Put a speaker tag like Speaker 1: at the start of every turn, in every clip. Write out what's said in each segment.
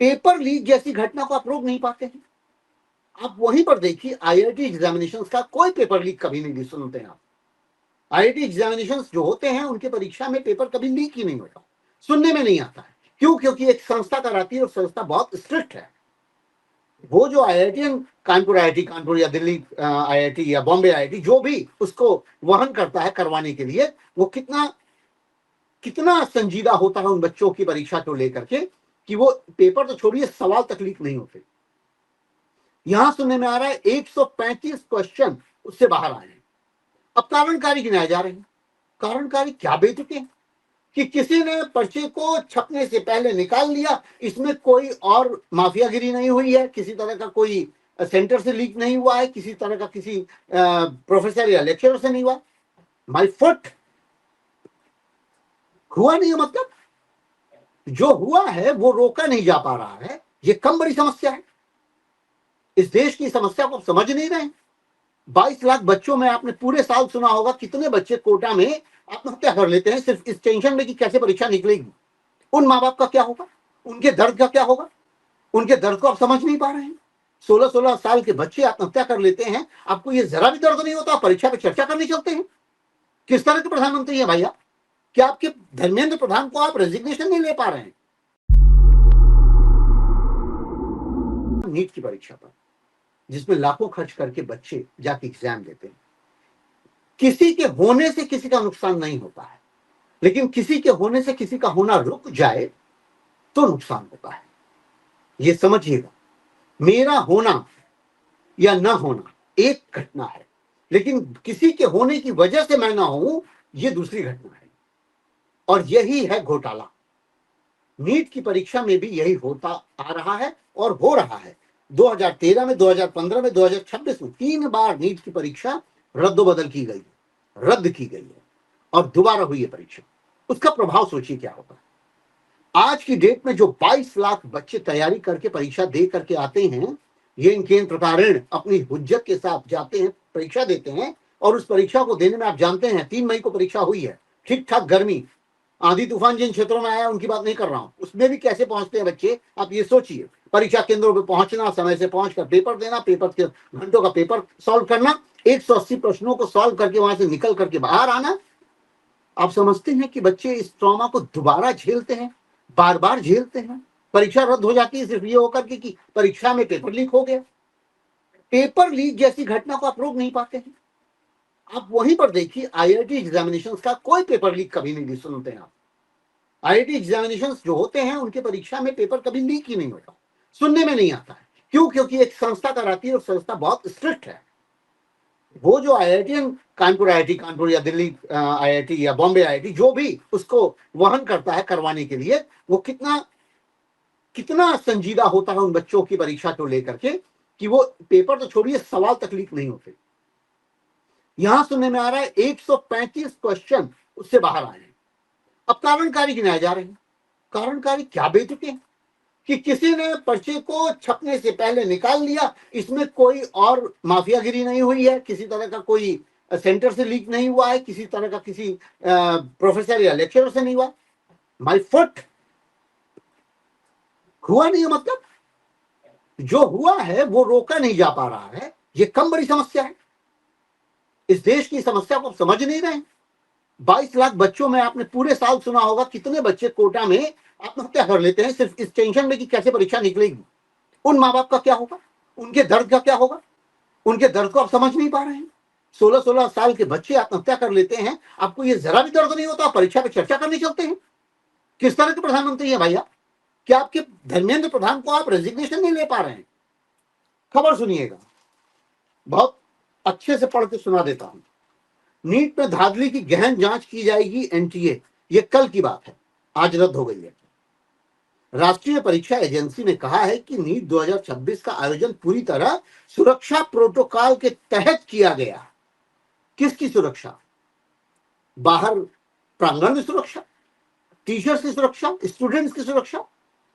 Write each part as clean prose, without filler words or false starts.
Speaker 1: Paper leak जैसी घटना को आप रोक नहीं पाते हैं। आप वहीं पर देखिए, आईआईटी एग्जामिनेशंस का कोई पेपर लीक कभी नहीं सुनते हैं आप। आईआईटी एग्जामिनेशंस जो होते हैं उनके परीक्षा में पेपर कभी लीक ही नहीं होता, सुनने में नहीं आता है। क्यों? क्योंकि एक संस्था कराती है और संस्था बहुत स्ट्रिक्ट है। वो जो आईआईटी कानपुर या दिल्ली आईआईटी या बॉम्बे आईआईटी जो भी उसको वहन करता है करवाने के लिए, वो कितना कितना संजीदा होता है उन बच्चों की परीक्षा को लेकर के कि वो पेपर तो छोड़िए, सवाल तक लीक नहीं होते। यहां सुनने में आ रहा है 135 क्वेश्चन उससे बाहर आए हैं। अब कारणकारी गिनाए जा रहे हैं। कारणकारी क्या बेतुके हैं कि किसी ने पर्चे को छपने से पहले निकाल लिया, इसमें कोई और माफियागिरी नहीं हुई है, किसी तरह का कोई सेंटर से लीक नहीं हुआ है, किसी तरह का किसी प्रोफेसर या लेक्चरर से नहीं हुआ। माय फुट हुआ नहीं है, मतलब जो हुआ है वो रोका नहीं जा पा रहा है। ये कम बड़ी समस्या है। इस देश की समस्या को समझ नहीं रहे। 22 लाख बच्चों में आपने पूरे साल सुना होगा कितने बच्चे कोटा में आत्महत्या कर लेते हैं सिर्फ इस टेंशन में कि कैसे परीक्षा निकलेगी। उन माँ बाप का क्या होगा, उनके दर्द का क्या होगा? उनके दर्द को आप समझ नहीं पा रहे हैं। 16-16 साल के बच्चे आत्महत्या कर लेते हैं, आपको ये जरा भी दर्द नहीं होता? परीक्षा पे चर्चा करने चलते हैं। किस तरह के प्रधानमंत्री है भैया? क्या आपके धर्मेंद्र प्रधान को आप रेजिग्नेशन नहीं ले पा रहे हैं? नीट की परीक्षा पर जिसमें लाखों खर्च करके बच्चे जाके एग्जाम देते हैं, किसी के होने से किसी का नुकसान नहीं होता है, लेकिन किसी के होने से किसी का होना रुक जाए तो नुकसान होता है। ये समझिएगा, मेरा होना या ना होना एक घटना है, लेकिन किसी के होने की वजह से मैं ना हूं, ये दूसरी घटना है। और यही है घोटाला। नीट की परीक्षा में भी यही होता आ रहा है और हो रहा है। 2013 में, 2015 में, 2026 में 3 बार नीट की परीक्षा रद्दोबदल की गई, रद्द की गई है और दोबारा हुई है परीक्षा। उसका प्रभाव सोचिए क्या होता है। आज की डेट में जो 22 लाख बच्चे तैयारी करके परीक्षा दे करके आते हैं, ये इन केंद्र प्रताड़ित अपनी हुज्जत के साथ जाते हैं, परीक्षा देते हैं, और उस परीक्षा को देने में आप जानते हैं 3 मई को परीक्षा हुई है, ठीक ठाक गर्मी, आंधी तूफान जिन क्षेत्रों में आया उनकी बात नहीं कर रहा हूं, उसमें भी कैसे पहुंचते हैं बच्चे, आप ये सोचिए। परीक्षा केंद्रों पर पहुंचना, समय से पहुंचकर पेपर देना, पेपर के घंटों का पेपर सॉल्व करना, 180 प्रश्नों को सॉल्व करके वहां से निकल करके बाहर आना। आप समझते हैं कि बच्चे इस ट्रॉमा को दोबारा झेलते हैं, बार बार झेलते हैं। परीक्षा रद्द हो जाती है सिर्फ ये होकर के कि परीक्षा में पेपर लीक हो गया। पेपर लीक जैसी घटना को आप रोक नहीं पाते हैं। आप वहीं पर देखिए, आईआईटी एग्जामिनेशंस का कोई पेपर लीक कभी नहीं सुनते हैं आप। आईआईटी एग्जामिनेशंस जो होते हैं उनके परीक्षा में पेपर कभी लीक ही नहीं होता, सुनने में नहीं आता है। क्यों? क्योंकि एक संस्था कराती है और संस्था बहुत स्ट्रिक्ट है। वो जो आईआईटी कानपुर या दिल्ली आईआईटी या बॉम्बे आईआईटी जो भी उसको वहन करता है करवाने के लिए, वो कितना कितना संजीदा होता है उन बच्चों की परीक्षा को लेकर के कि वो पेपर तो छोड़िए, सवाल तक लीक नहीं होते। यहां सुनने में आ रहा है 135 क्वेश्चन उससे बाहर आए हैं। अब कारणकारी गिनाए जा रहे हैं। कारणकारी क्या बेतुके हैं कि किसी ने पर्चे को छपने से पहले निकाल लिया, इसमें कोई और माफियागिरी नहीं हुई है, किसी तरह का कोई सेंटर से लीक नहीं हुआ है, किसी तरह का किसी प्रोफेसर या लेक्चरर से नहीं हुआ। माय फुट हुआ नहीं है, मतलब जो हुआ है वो रोका नहीं जा पा रहा है। ये कम बड़ी समस्या है। इस देश की समस्या को समझ नहीं रहे। 22 लाख बच्चों में आपने पूरे साल सुना होगा कितने बच्चे कोटा में आत्महत्या कर लेते हैं सिर्फ इस टेंशन में कि कैसे परीक्षा निकलेगी। उन माँ बाप का क्या होगा, उनके दर्द का क्या होगा? उनके दर्द को आप समझ नहीं पा रहे हैं। 16-16 साल के बच्चे आत्महत्या कर लेते हैं, आपको ये जरा भी दर्द नहीं होता? परीक्षा पे चर्चा करने चलते हैं। किस तरह के प्रधानमंत्री है भैया? क्या आपके धर्मेंद्र प्रधान को आप रेजिग्नेशन नहीं ले पा रहे हैं? खबर सुनिएगा, बहुत अच्छे से पढ़ के सुना देता हूं। नीट में धांधली की गहन जांच की जाएगी, एनटीए। ये कल की बात है, आज रद्द हो गई है। राष्ट्रीय परीक्षा एजेंसी ने कहा है कि नीट 2026 का आयोजन पूरी तरह सुरक्षा प्रोटोकॉल के तहत किया गया। किसकी सुरक्षा? बाहर प्रांगण में सुरक्षा, टीचर्स की सुरक्षा, स्टूडेंट्स की सुरक्षा,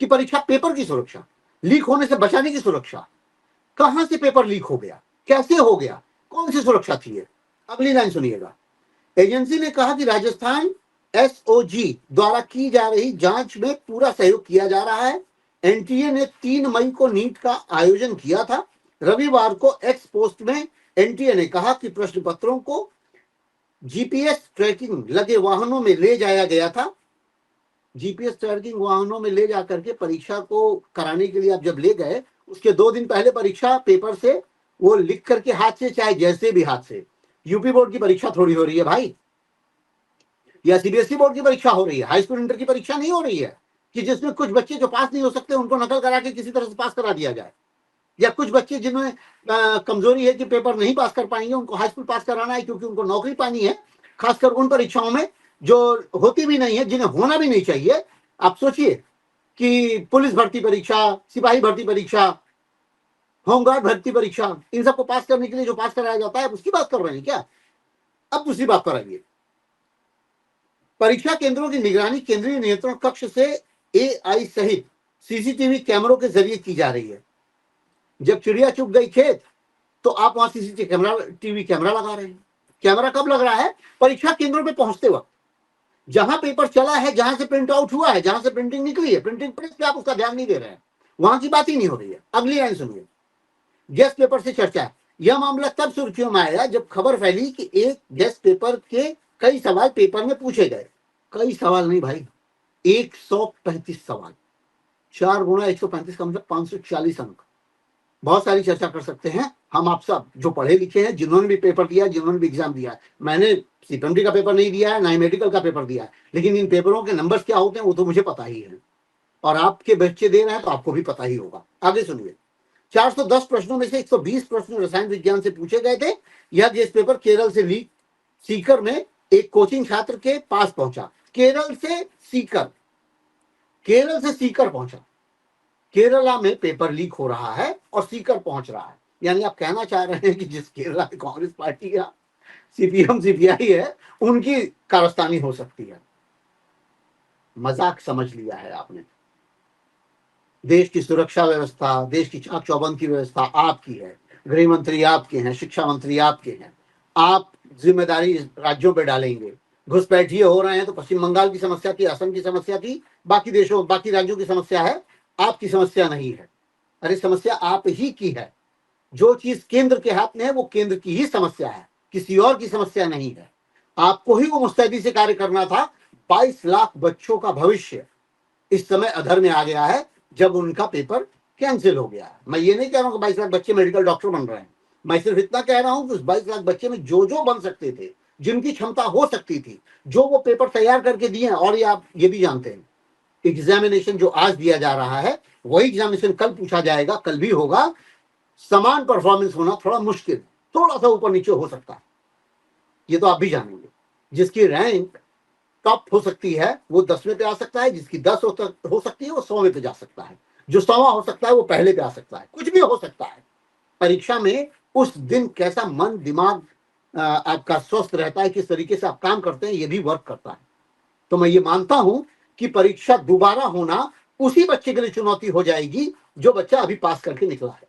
Speaker 1: कि परीक्षा पेपर की सुरक्षा, लीक होने से बचाने की सुरक्षा? कहां से पेपर लीक हो गया, कैसे हो गया, कौन सी सुरक्षा थी ये? अगली लाइन सुनिएगा। एजेंसी ने कहा कि राजस्थान एसओजी द्वारा की जा रही जांच में पूरा सहयोग किया जा रहा है। एनटीए ने 3 मई को नीट का आयोजन किया था। रविवार को एक्स पोस्ट में एनटीए ने कहा कि प्रश्न पत्रों को जीपीएस ट्रैकिंग लगे वाहनों में ले जाया गया था। जीपीएस ट्रैकिंग वाहनों में ले जाकर के परीक्षा को कराने के लिए आप जब ले गए, उसके 2 दिन पहले परीक्षा पेपर से वो लिख करके हाथ से, चाहे जैसे भी हाथ से, यूपी बोर्ड की परीक्षा थोड़ी हो रही है भाई, या सीबीएसई बोर्ड की परीक्षा हो रही है, हाई स्कूल इंटर की परीक्षा नहीं हो रही है कि जिसमें कुछ बच्चे जो पास नहीं हो सकते उनको नकल करा के किसी तरह से पास करा दिया जाए, या कुछ बच्चे जिनमें कमजोरी है कि पेपर नहीं पास कर पाएंगे उनको हाई स्कूल पास कराना है क्योंकि उनको नौकरी पानी है, खासकर उन परीक्षाओं में जो होती भी नहीं है, जिन्हें होना भी नहीं चाहिए। आप सोचिए कि पुलिस भर्ती परीक्षा, सिपाही भर्ती परीक्षा, होमगार्ड भर्ती परीक्षा, इन सबको पास करने के लिए जो पास कराया जाता है उसकी बात कर रहे हैं क्या? अब दूसरी बात पर आइए। परीक्षा केंद्रों की निगरानी केंद्रीय नियंत्रण कक्ष से एआई सहित सीसीटीवी कैमरों के जरिए की जा रही है। जब चिड़िया चुग गई खेत तो आप वहां सीसीटीवी कैमरा लगा रहे हैं। कैमरा कब लग रहा है? परीक्षा केंद्रों पे पहुंचते वक्त, जहां पेपर चला है, जहां से प्रिंट आउट हुआ है, जहां से प्रिंटिंग निकली है, प्रिंटिंग प्रेस पे आप उसका ध्यान नहीं दे रहे हैं, वहां की बात ही नहीं हो रही है। अगली लाइन सुनिए। गेस्ट पेपर से चर्चा है। यह मामला तब सुर्खियों में आया जब खबर फैली कि एक गेस्ट पेपर के कई सवाल पेपर में पूछे गए। कई सवाल नहीं भाई, 135 सवाल, 4 गुणा 135 का मतलब 540 अंक। बहुत सारी चर्चा कर सकते हैं हम आप सब जो पढ़े लिखे हैं, जिन्होंने भी पेपर दिया, जिन्होंने भी एग्जाम दिया है। मैंने सीपीएमटी का पेपर नहीं दिया है, ना ही मेडिकल का पेपर दिया है, लेकिन इन पेपरों के नंबर्स क्या होते हैं वो तो मुझे पता ही है, और आपके बच्चे दे रहे हैं तो आपको भी पता ही होगा। आगे सुनिए। 410 प्रश्नों में से 120 प्रश्न रसायन विज्ञान से पूछे गए थे। यह गेस्ट पेपर केरल से लीक सीकर में एक कोचिंग छात्र के पास पहुंचा। केरल से सीकर पहुंचा। केरला में पेपर लीक हो रहा है और सीकर पहुंच रहा है, यानी आप कहना चाह रहे हैं कि जिस केरला में कांग्रेस पार्टी या सीपीएम सीपीआई है उनकी कारस्तानी हो सकती है। मजाक समझ लिया है आपने। देश की सुरक्षा व्यवस्था, देश की चाक चौबंद की व्यवस्था आपकी है, गृह मंत्री आपके हैं, शिक्षा मंत्री आपके हैं, आप जिम्मेदारी राज्यों पे डालेंगे। घुसपैठिए हो रहे हैं तो पश्चिम बंगाल की समस्या थी, असम की समस्या थी, बाकी राज्यों की समस्या है, आपकी समस्या नहीं है। अरे समस्या आप ही की है। जो चीज केंद्र के हाथ में है वो केंद्र की ही समस्या है, किसी और की समस्या नहीं है। आपको ही वो मुस्तैदी से कार्य करना था। 22 लाख बच्चों का भविष्य इस समय अधर में आ गया है जब उनका पेपर कैंसिल हो गया है। मैं ये नहीं कह रहा हूं कि 22 लाख बच्चे मेडिकल डॉक्टर बन रहे हैं, मैं सिर्फ इतना कह रहा हूं कि उस 22 लाख बच्चे में जो जो बन सकते थे, जिनकी क्षमता हो सकती थी, जो वो पेपर तैयार करके दिए हैं। और ये आप ये भी जानते हैं, एग्जामिनेशन जो आज दिया जा रहा है वही एग्जामिनेशन कल पूछा जाएगा, कल भी होगा। समान परफॉर्मेंस होना थोड़ा मुश्किल, थोड़ा सा ऊपर नीचे हो सकता है, ये तो आप भी जानेंगे। जिसकी रैंक टॉप हो सकती है वो 10वें पे आ सकता है, जिसकी 10 हो सकती है वो 100वें पे जा सकता है, जो 100वां हो सकता है वो पहले पे आ सकता है, कुछ भी हो सकता है। परीक्षा में उस दिन कैसा मन दिमाग आपका स्वस्थ रहता है, किस तरीके से आप काम करते हैं, ये भी वर्क करता है। तो मैं ये मानता हूं कि परीक्षा दोबारा होना उसी बच्चे के लिए चुनौती हो जाएगी जो बच्चा अभी पास करके निकला है।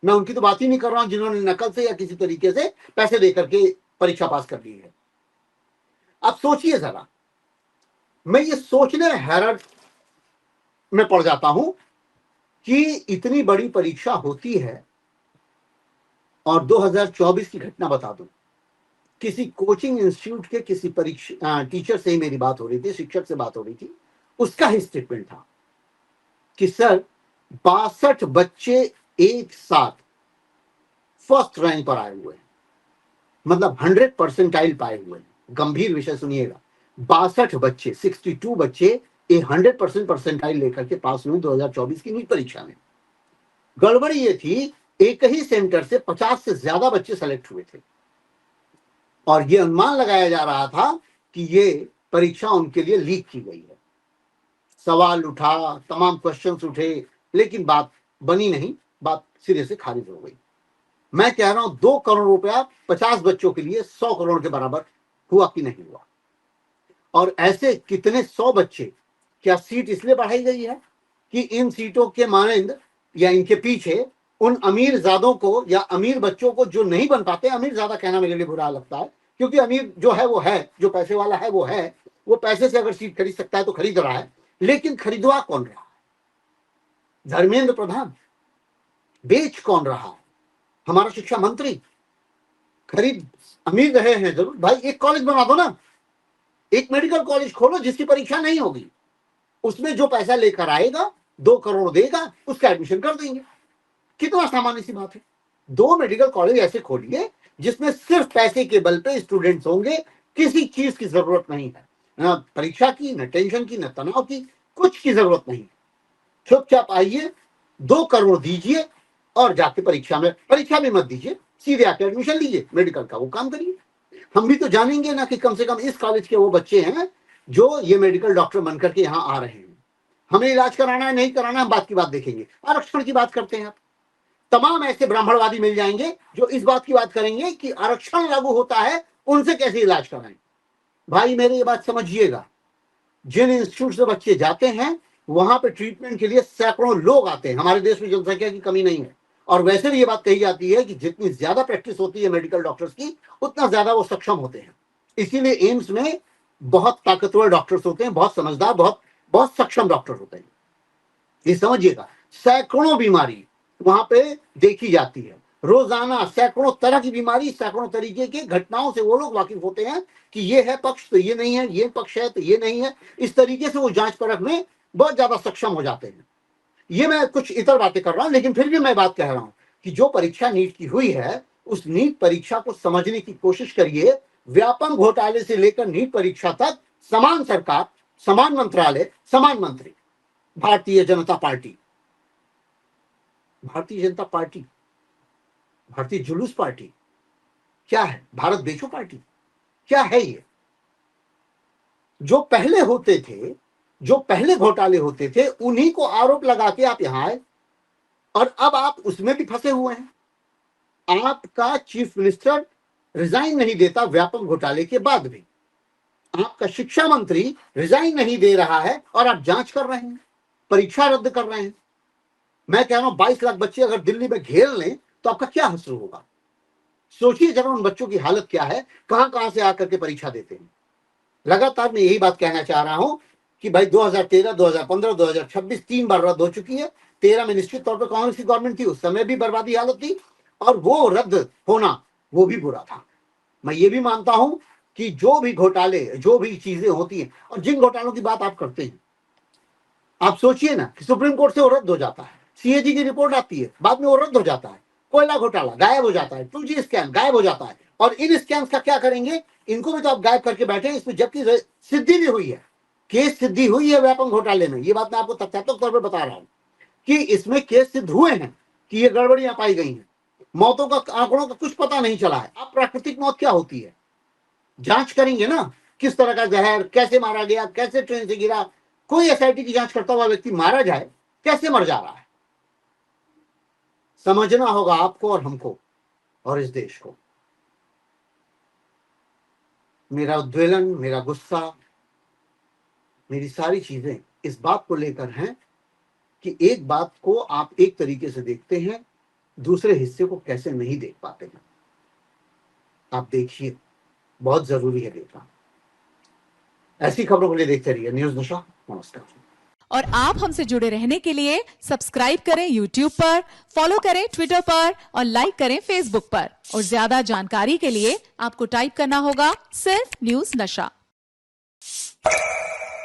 Speaker 1: मैं उनकी तो बात ही नहीं कर रहा हूं जिन्होंने नकल से या किसी तरीके से पैसे दे करके परीक्षा पास कर ली है। अब सोचिए जरा, मैं ये सोचने हैरत में पड़ जाता हूं कि इतनी बड़ी परीक्षा होती है। और 2024 की घटना बता दूं, किसी कोचिंग इंस्टीट्यूट के किसी परीक्षा टीचर से ही मेरी बात हो रही थी, शिक्षक से बात हो रही थी। उसका ही स्टेटमेंट था कि सर 62 बच्चे एक साथ फर्स्ट रैंक पर आए हुए हैं, मतलब 100 परसेंटाइल पाए हुए हैं। गंभीर विषय सुनिएगा, 62 बच्चे, 62 बच्चे 100% परसेंटाइल लेकर के पास हुए 2024 की नीट परीक्षा में। गड़बड़ी ये थी, एक ही सेंटर से 50 से ज्यादा बच्चे सेलेक्ट हुए थे और ये अनुमान लगाया जा रहा था कि ये परीक्षा उनके लिए लीक की गई है। सवाल उठा, तमाम क्वेश्चंस उठे, लेकिन बात बनी नहीं, बात सिरे से खारिज हो गई। मैं कह रहा हूं 2 करोड़ रुपया 50 बच्चों के लिए 100 करोड़ के बराबर हुआ कि नहीं हुआ? और ऐसे कितने 100 बच्चे, क्या सीट इसलिए बढ़ाई गई है कि इन सीटों के मानंद या इनके पीछे उन अमीर जादों को या अमीर बच्चों को जो नहीं बन पाते, अमीर ज्यादा कहना मेरे लिए बुरा लगता है क्योंकि अमीर जो है वो है, जो पैसे वाला है वो है, वो पैसे से अगर सीट खरीद सकता है तो खरीद रहा है, लेकिन खरीदवा कौन रहा है? धर्मेंद्र प्रधान बेच कौन रहा है? हमारा शिक्षा मंत्री खरीद अमीर रहे हैं जरूर, भाई एक कॉलेज बना दो ना, एक मेडिकल कॉलेज खोलो जिसकी परीक्षा नहीं होगी, उसमें जो पैसा लेकर आएगा 2 करोड़ देगा, उसका एडमिशन कर देंगे। कितना सामान्य सी बात है। 2 मेडिकल कॉलेज ऐसे खोलिए जिसमें सिर्फ पैसे के बल पे स्टूडेंट्स होंगे, किसी चीज की जरूरत नहीं है, ना परीक्षा की, ना टेंशन की, ना तनाव की, कुछ की जरूरत नहीं। चुपचाप आइए, 2 करोड़ दीजिए और जाके परीक्षा भी मत दीजिए, सीधे आके एडमिशन लीजिए, मेडिकल का वो काम करिए। हम भी तो जानेंगे ना कि कम से कम इस कॉलेज के वो बच्चे हैं जो ये मेडिकल डॉक्टर बनकर के यहाँ आ रहे हैं। हमें इलाज कराना है नहीं कराना है बात की बात देखेंगे। आरक्षण की बात करते हैं आप, तमाम ऐसे ब्राह्मणवादी मिल जाएंगे जो इस बात की बात करेंगे कि आरक्षण लागू होता है, उनसे कैसे इलाज कराएं। भाई मेरे ये बात समझिएगा, जिन इंस्टीट्यूट से बच्चे जाते हैं वहां पे ट्रीटमेंट के लिए सैकड़ों लोग आते हैं। हमारे देश में जनसंख्या की कमी नहीं है, और वैसे भी ये बात कही जाती है कि जितनी ज्यादा प्रैक्टिस होती है मेडिकल डॉक्टर्स की, उतना ज्यादा वो सक्षम होते हैं। इसीलिए एम्स में बहुत ताकतवर डॉक्टर्स होते हैं, बहुत समझदार, बहुत बहुत सक्षम डॉक्टर होते हैं। ये समझिएगा, सैकड़ों बीमारी वहां पे देखी जाती है रोजाना, सैकड़ों तरह की बीमारी, सैकड़ों तरीके के घटनाओं से वो लोग वाकिफ होते हैं कि ये है पक्ष तो ये नहीं है, ये पक्ष है तो ये नहीं है। इस तरीके से वो जांच परख में बहुत ज्यादा सक्षम हो जाते हैं। ये मैं कुछ इतर बातें कर रहा हूं, लेकिन फिर भी मैं बात कह रहा हूं कि जो परीक्षा नीट की हुई है, उस नीट परीक्षा को समझने की कोशिश करिए। व्यापम घोटाले से लेकर नीट परीक्षा तक समान सरकार, समान मंत्रालय, समान मंत्री। भारतीय जनता पार्टी, भारतीय जनता पार्टी, भारतीय जुलूस पार्टी क्या है? भारत बेचो पार्टी क्या है? ये जो पहले होते थे, जो पहले घोटाले होते थे, उन्हीं को आरोप लगा के आप यहां आए, और अब आप उसमें भी फंसे हुए हैं। आपका चीफ मिनिस्टर रिजाइन नहीं देता व्यापम घोटाले के बाद भी, आपका शिक्षा मंत्री रिजाइन नहीं दे रहा है, और आप जांच कर रहे हैं, परीक्षा रद्द कर रहे हैं। मैं कह रहा हूं 22 लाख बच्चे अगर दिल्ली में घेर लें तो आपका क्या हश्र होगा? सोचिए जरा उन बच्चों की हालत क्या है, कहां कहां से आकर के परीक्षा देते हैं। लगातार मैं यही बात कहना चाह रहा हूं कि भाई 2013, 2015, 2026 3 बार रद्द हो चुकी है। 13 में निश्चित तौर पर कांग्रेस की गवर्नमेंट थी, उस समय भी बर्बादी हालत थी, और वो रद्द होना वो भी बुरा था। मैं ये भी मानता हूं कि जो भी घोटाले, जो भी चीजें होती हैं, और जिन घोटालों की बात आप करते हैं, आप सोचिए ना कि सुप्रीम कोर्ट से वो रद्द हो जाता है, सीएजी की रिपोर्ट आती है, बाद में वो रद्द हो जाता है, कोयला घोटाला गायब हो जाता है, 2G स्कैम गायब हो जाता है, और इन स्कैम्स का क्या करेंगे? इनको भी तो आप गायब करके बैठे हैं। इसमें जबकि सिद्धि भी हुई है, केस सिद्धि हुई है व्यापम घोटाले में। ये बात मैं आपको तथ्यात्मक तौर पर बता रहा हूं कि इसमें केस सिद्ध हुए हैं कि ये गड़बड़ियां पाई गई हैं। मौतों का आंकड़ों का कुछ पता नहीं चला है। अब प्राकृतिक मौत क्या होती है जांच करेंगे ना, किस तरह का जहर, कैसे मारा गया, कैसे ट्रेन से गिरा। कोई एसआईटी की जांच करता हुआ व्यक्ति मारा जाए, कैसे मर जा रहा है, समझना होगा आपको और हमको और इस देश को। मेरा उद्वेलन, मेरा गुस्सा, मेरी सारी चीजें इस बात को लेकर हैं कि एक बात को आप एक तरीके से देखते हैं, दूसरे हिस्से को कैसे नहीं देख पाते हैं। आप देखिए, बहुत जरूरी है देखना। ऐसी खबरों के लिए देखते रहिए न्यूज़ नशा। नमस्कार।
Speaker 2: और आप हमसे जुड़े रहने के लिए सब्सक्राइब करें YouTube पर, फॉलो करें Twitter पर और लाइक करें Facebook पर। और ज्यादा जानकारी के लिए आपको टाइप करना होगा सिर्फ न्यूज़ नशा।